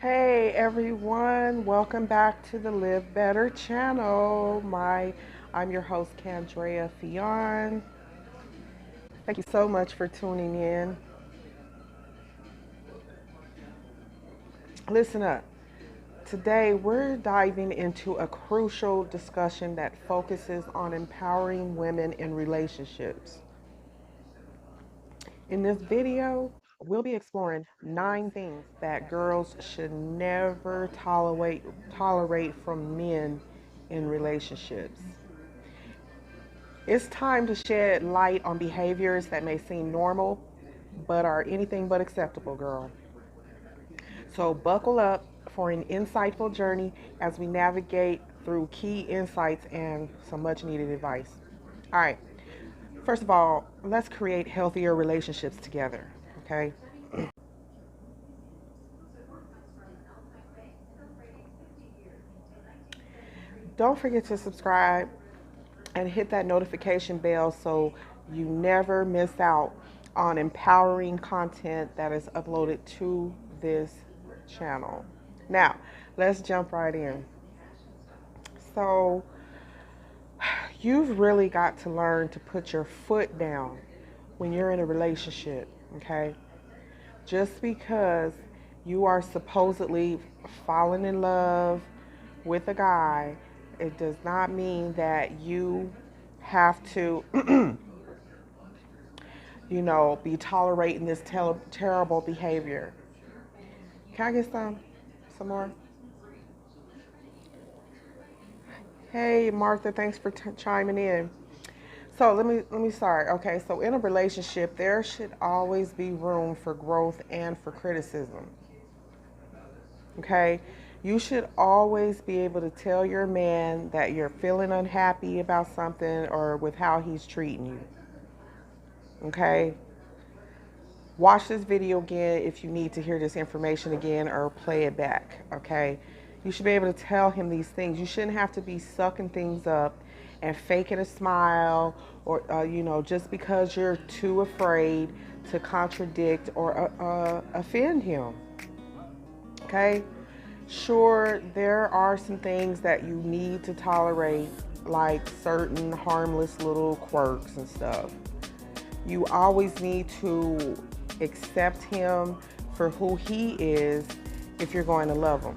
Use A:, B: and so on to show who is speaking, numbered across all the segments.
A: Hey everyone, welcome back to the Live Better channel. I'm your host Candrea Fion. Thank you so much for tuning in. Listen up. Today we're diving into a crucial discussion that focuses on empowering women in relationships. In this video, we'll be exploring 9 things that girls should never tolerate from men in relationships. It's time to shed light on behaviors that may seem normal, but are anything but acceptable, girl. So, buckle up for an insightful journey as we navigate through key insights and some much needed advice. All right, first of all, let's create healthier relationships together, okay? Don't forget to subscribe and hit that notification bell so you never miss out on empowering content that is uploaded to this channel. Now, let's jump right in. So, you've really got to learn to put your foot down when you're in a relationship, okay? Just because you are supposedly falling in love with a guy, it does not mean that you have to, be tolerating this terrible behavior. Can I get some more? Hey, Martha, thanks for chiming in. So let me start. Okay, so in a relationship, there should always be room for growth and for criticism. Okay, you should always be able to tell your man that you're feeling unhappy about something or with how he's treating you. Okay, watch this video again if you need to hear this information again or play it back. Okay, you should be able to tell him these things. You shouldn't have to be sucking things up and faking a smile or just because you're too afraid to contradict or offend him. Okay, sure, there are some things that you need to tolerate, like certain harmless little quirks and stuff. You always need to accept him for who he is if you're going to love him.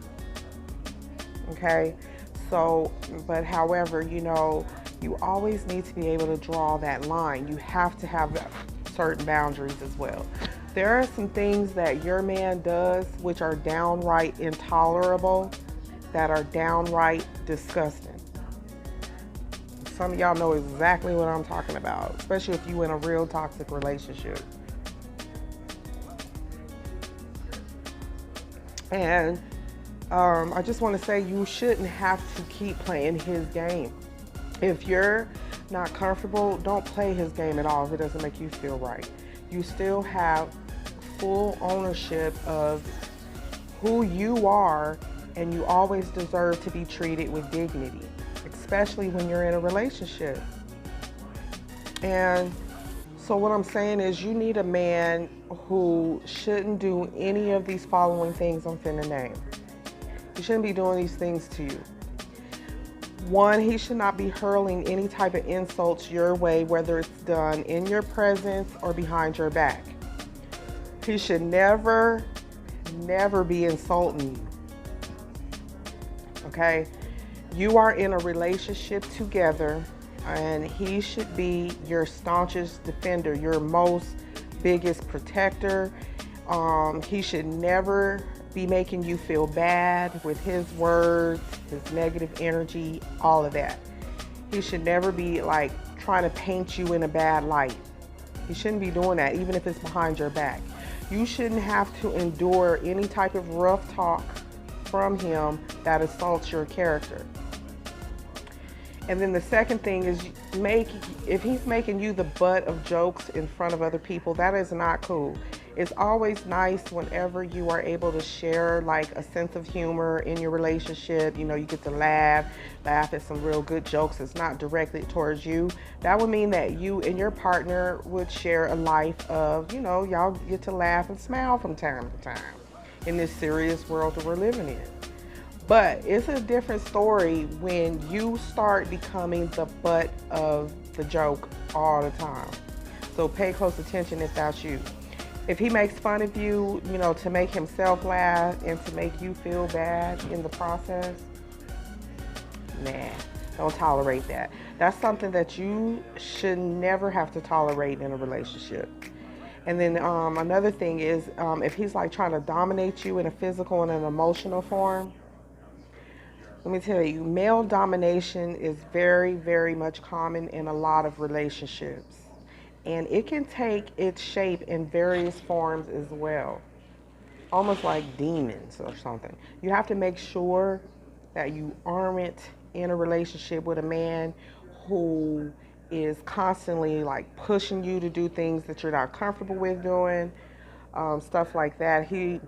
A: Okay? So, but however, you always need to be able to draw that line. You have to have certain boundaries as well. There are some things that your man does which are downright intolerable, that are downright disgusting. Some of y'all know exactly what I'm talking about, especially if you're in a real toxic relationship. And I just want to say you shouldn't have to keep playing his game. If you're not comfortable, don't play his game at all if it doesn't make you feel right. You still have full ownership of who you are, and you always deserve to be treated with dignity, especially when you're in a relationship. And so what I'm saying is you need a man who shouldn't do any of these following things I'm finna name. He shouldn't be doing these things to you. 1, he should not be hurling any type of insults your way, whether it's done in your presence or behind your back. He should never be insulting you. Okay? You are in a relationship together, and he should be your staunchest defender, your biggest protector. He should never be making you feel bad with his words, his negative energy, all of that. He should never be like trying to paint you in a bad light. He shouldn't be doing that, even if it's behind your back. You shouldn't have to endure any type of rough talk from him that assaults your character. And then the second thing is, if he's making you the butt of jokes in front of other people, that is not cool. It's always nice whenever you are able to share like a sense of humor in your relationship. You get to laugh at some real good jokes. It's not directly towards you. That would mean that you and your partner would share a life of, y'all get to laugh and smile from time to time. in this serious world that we're living in. But it's a different story when you start becoming the butt of the joke all the time. So pay close attention if that's you. If he makes fun of you, to make himself laugh and to make you feel bad in the process, nah, don't tolerate that. That's something that you should never have to tolerate in a relationship. And then another thing is if he's like trying to dominate you in a physical and an emotional form, let me tell you, male domination is very, very much common in a lot of relationships. And it can take its shape in various forms as well, almost like demons or something. You have to make sure that you aren't in a relationship with a man who is constantly like pushing you to do things that you're not comfortable with doing, stuff like that. He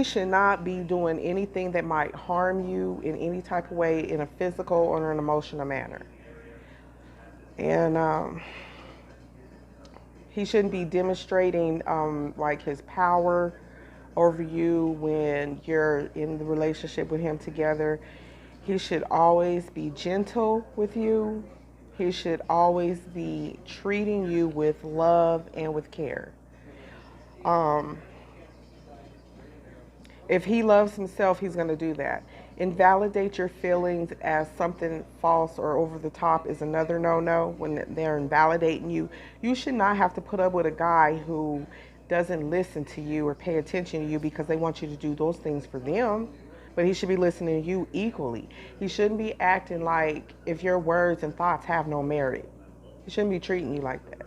A: should not be doing anything that might harm you in any type of way in a physical or an emotional manner. And he shouldn't be demonstrating like his power over you when you're in the relationship with him together. He should always be gentle with you. He should always be treating you with love and with care. If he loves himself, he's going to do that. Invalidate your feelings as something false or over the top is another no-no. When they're invalidating you, you should not have to put up with a guy who doesn't listen to you or pay attention to you because they want you to do those things for them. But he should be listening to you equally. He shouldn't be acting like if your words and thoughts have no merit. He shouldn't be treating you like that.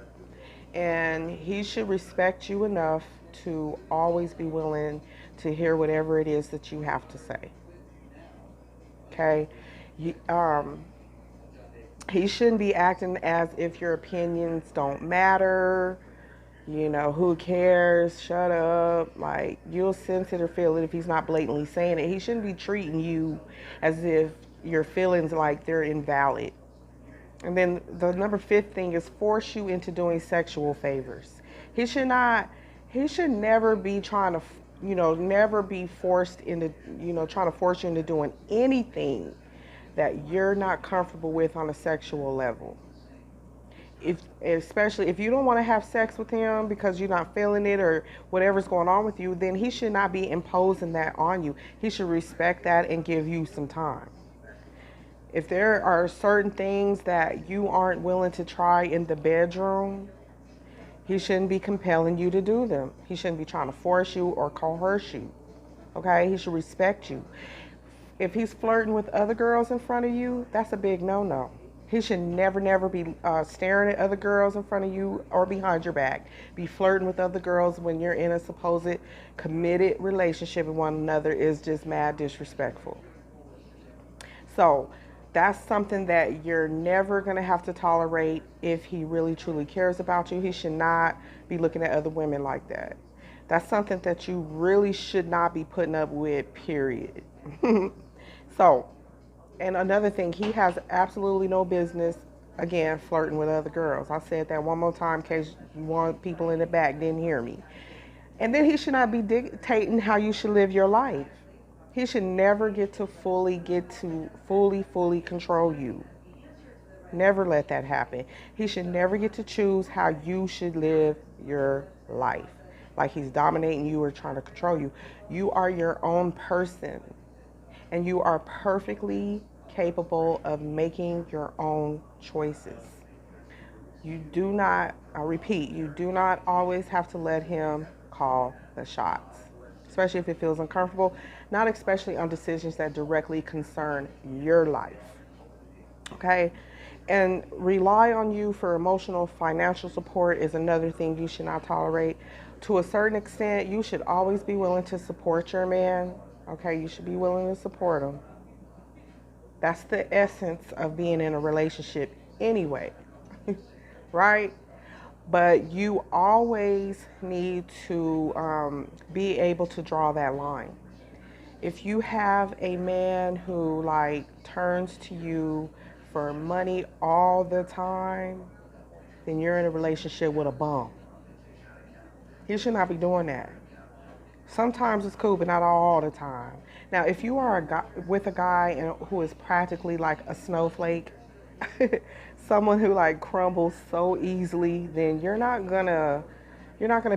A: And he should respect you enough to always be willing to hear whatever it is that you have to say. Okay? He shouldn't be acting as if your opinions don't matter. Who cares? Shut up. Like, you'll sense it or feel it if he's not blatantly saying it. He shouldn't be treating you as if your feelings like they're invalid. And then the number 5th thing is force you into doing sexual favors. He should never be trying to, never be forced into, trying to force you into doing anything that you're not comfortable with on a sexual level. Especially if you don't want to have sex with him because you're not feeling it or whatever's going on with you, then he should not be imposing that on you. He should respect that and give you some time. If there are certain things that you aren't willing to try in the bedroom, he shouldn't be compelling you to do them. He shouldn't be trying to force you or coerce you. Okay? He should respect you. If he's flirting with other girls in front of you, that's a big no-no. He should never be staring at other girls in front of you or behind your back. Be flirting with other girls when you're in a supposed committed relationship with one another is just mad disrespectful. So that's something that you're never going to have to tolerate if he really truly cares about you. He should not be looking at other women like that. That's something that you really should not be putting up with, period. So, and another thing, he has absolutely no business, again, flirting with other girls. I said that one more time in case you want people in the back didn't hear me. And then he should not be dictating how you should live your life. He should never get to fully control you. Never let that happen. He should never get to choose how you should live your life. Like he's dominating you or trying to control you. You are your own person. And you are perfectly capable of making your own choices. You do not, I repeat, you do not always have to let him call the shots, especially if it feels uncomfortable, not especially on decisions that directly concern your life. Okay? And rely on you for emotional, financial support is another thing you should not tolerate. To a certain extent, you should always be willing to support your man. Okay, you should be willing to support him. That's the essence of being in a relationship anyway, right? But you always need to be able to draw that line. If you have a man who like turns to you for money all the time, then you're in a relationship with a bum. He should not be doing that. Sometimes it's cool, but not all the time. Now, if you are with a guy who is practically like a snowflake, someone who like crumbles so easily, then you're not gonna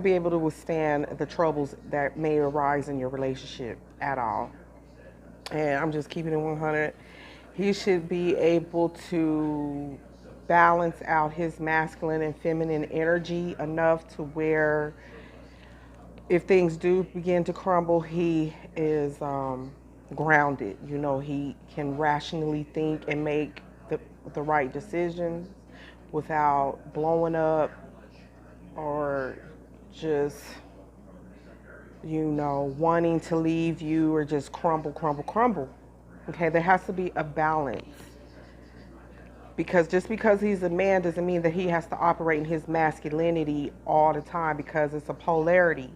A: be able to withstand the troubles that may arise in your relationship at all. And I'm just keeping it 100. He should be able to balance out his masculine and feminine energy enough to where if things do begin to crumble, he is grounded. You know, he can rationally think and make the right decisions without blowing up or just, wanting to leave you or just crumble, crumble, crumble. Okay, there has to be a balance. Because just because he's a man doesn't mean that he has to operate in his masculinity all the time because it's a polarity.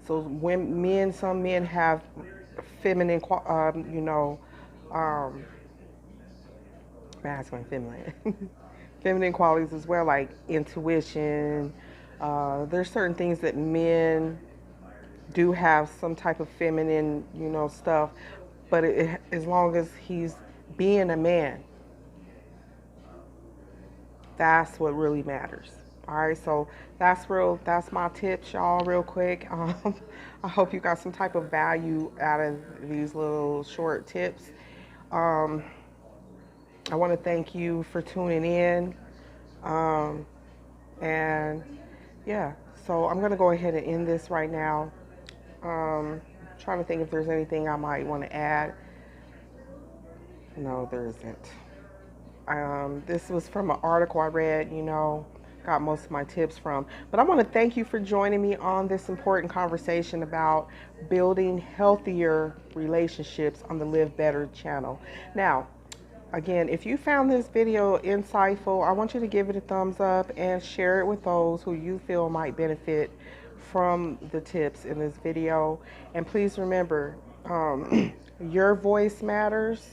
A: So when some men have feminine, um, masculine, feminine, feminine qualities as well, like intuition. There's certain things that men do have some type of feminine, stuff, but as long as he's being a man, that's what really matters. All right, so that's my tips, y'all, real quick. I hope you got some type of value out of these little short tips. Um, I want to thank you for tuning in. Um, and yeah, so I'm going to go ahead and end this right now. Trying to think if there's anything I might want to add. No, there isn't. This was from an article I read, got most of my tips from. But I want to thank you for joining me on this important conversation about building healthier relationships on the Live Better channel. Now, again, if you found this video insightful, I want you to give it a thumbs up and share it with those who you feel might benefit from the tips in this video. And please remember, your voice matters.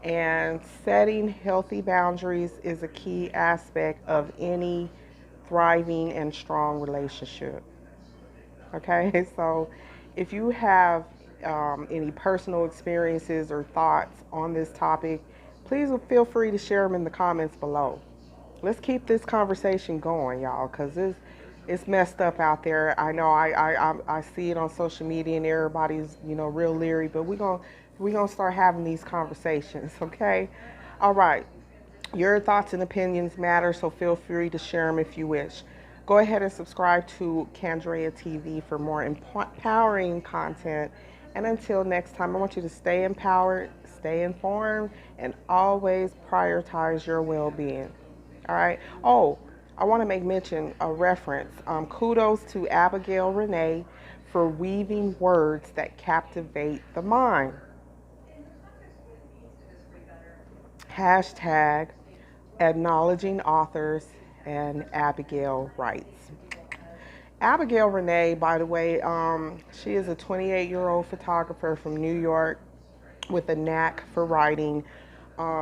A: And setting healthy boundaries is a key aspect of any thriving and strong relationship. Okay, so if you have any personal experiences or thoughts on this topic, please feel free to share them in the comments below. Let's keep this conversation going, y'all, because it's messed up out there. I know I see it on social media and everybody's real leery, but we're gonna start having these conversations, okay? All right. Your thoughts and opinions matter, so feel free to share them if you wish. Go ahead and subscribe to Candrea TV for more empowering content. And until next time, I want you to stay empowered, stay informed, and always prioritize your well-being. All right. Oh, I want to make mention a reference. Kudos to Abigail Renee for weaving words that captivate the mind. Hashtag acknowledging authors and Abigail writes. Abigail Renee, by the way, she is a 28-year-old photographer from New York with a knack for writing.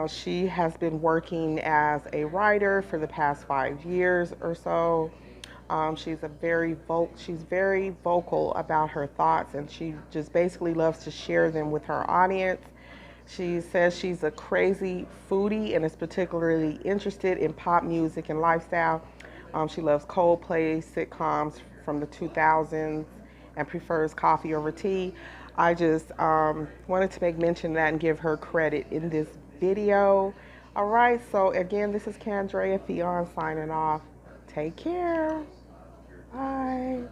A: She has been working as a writer for the past 5 years or so. She's very vocal about her thoughts, and she just basically loves to share them with her audience. She says she's a crazy foodie and is particularly interested in pop music and lifestyle. She loves Coldplay, sitcoms from the 2000s, and prefers coffee over tea. I just wanted to make mention of that and give her credit in this video. All right, so again, this is Candrea Theon signing off. Take care. Bye.